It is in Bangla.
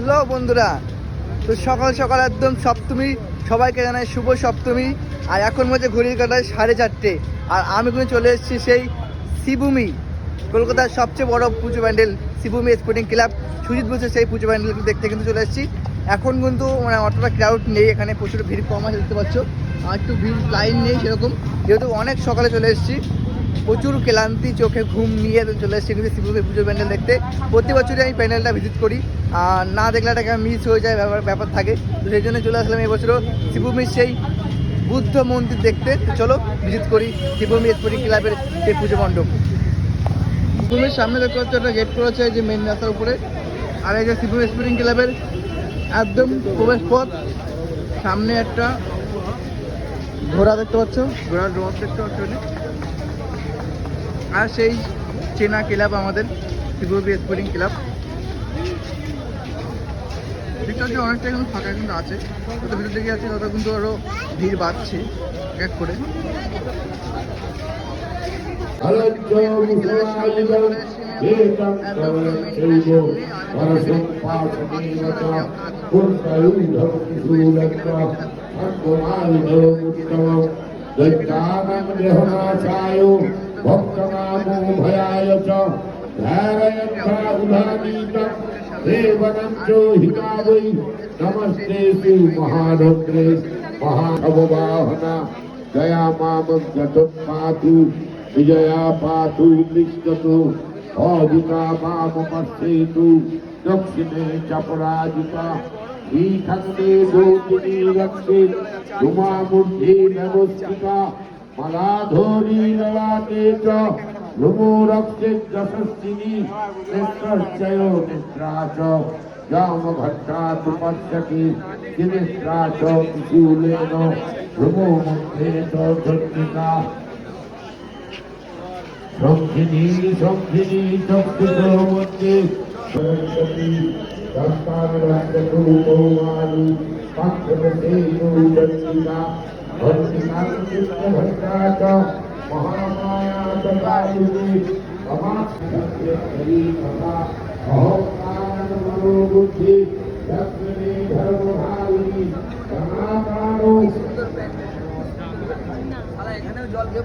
হ্যালো বন্ধুরা, তো সকাল সকাল একদম সপ্তমী, সবাইকে জানাই শুভ সপ্তমী। আর এখন মধ্যে ঘড়ির কাটায় 4:30, আর আমি কিন্তু চলে এসেছি সেই শ্রীভূমি, কলকাতার সবচেয়ে বড় পুজো প্যান্ডেল শ্রীভূমি স্পোর্টিং ক্লাব সুজিত বোসের সেই পুজো প্যান্ডেল দেখতে কিন্তু চলে এসেছি। এখন কিন্তু মানে অতটা ক্রাউড নেই, এখানে প্রচুর ভিড় কম আছে দেখতে পাচ্ছ, আর একটু ভিড় লাইন নেই সেরকম, যেহেতু অনেক সকালে চলে এসেছি। প্রচুর ক্লান্তি, চোখে ঘুম নিয়ে চলে এসেছি কিন্তু শ্রীভূমি পুজো প্যান্ডেল দেখতে। প্রতি বছরই আমি প্যান্ডেলটা ভিজিট করি, আর না দেখলে এটাকে মিস হয়ে যায় ব্যাপার থাকে, তো সেই জন্য চলে আসলাম এবছরও শ্রীভূমির সেই বুদ্ধ মন্দির দেখতে। চলো ভিজিট করি শ্রীভূমি স্পোর্টিং ক্লাবের সেই পুজো মণ্ডপ। শ্রীভূমির সামনে দেখতে পাচ্ছ একটা গেট করেছে এই যে মেন রাস্তার উপরে, আর এই যে শ্রীভূমি স্পোর্টিং ক্লাবের একদম প্রবেশ পথ। সামনে একটা ঘোড়া দেখতে পাচ্ছ, ঘোড়ার রথ দেখতে পাচ্ছ, আর সেই চেনা ক্লাব আমাদের শ্রীভূমি স্পোর্টিং ক্লাব। দেখতে পাচ্ছি অনেকটা কিন্তু ফাঁকা কিন্তু আছে, যত ভিতর দিকে আছে তত কিন্তু আরও ভিড় বাড়ছে এক করে। भक्तनामो भयाय च धारयन्ता उदानीतं देवनञ्चो हितावै नमस्ते महारुद्रे महाभवाहना दया मामज्ञतुत्पातु विजया पातु निष्कतु अदिता मामपश्येतु दक्षिणे च पराजिता ईखण्डे ज्योतिनी रक्षे उमामूर्ति नमस्तिका मलाधोरी ललाटे च रुमोरक्षित यशस्विनी नेत्रश्चयो निद्रा च यामभट्टा तु पश्यति किनिद्रा च त्रिशूलेन रुमो मध्ये च धृतिका शंखिनी शंखिनी शक्तितो मध्ये सरस्वती दत्तारस्तु कौमारी पक्षपतेयो दत्तिका भक्तिका महामाया तथायुगे अमाक्षरी तथा अहंकार मनोबुद्धि दक्षिणे धर्मधारिणी सनातनो এখানেও জল দিয়ে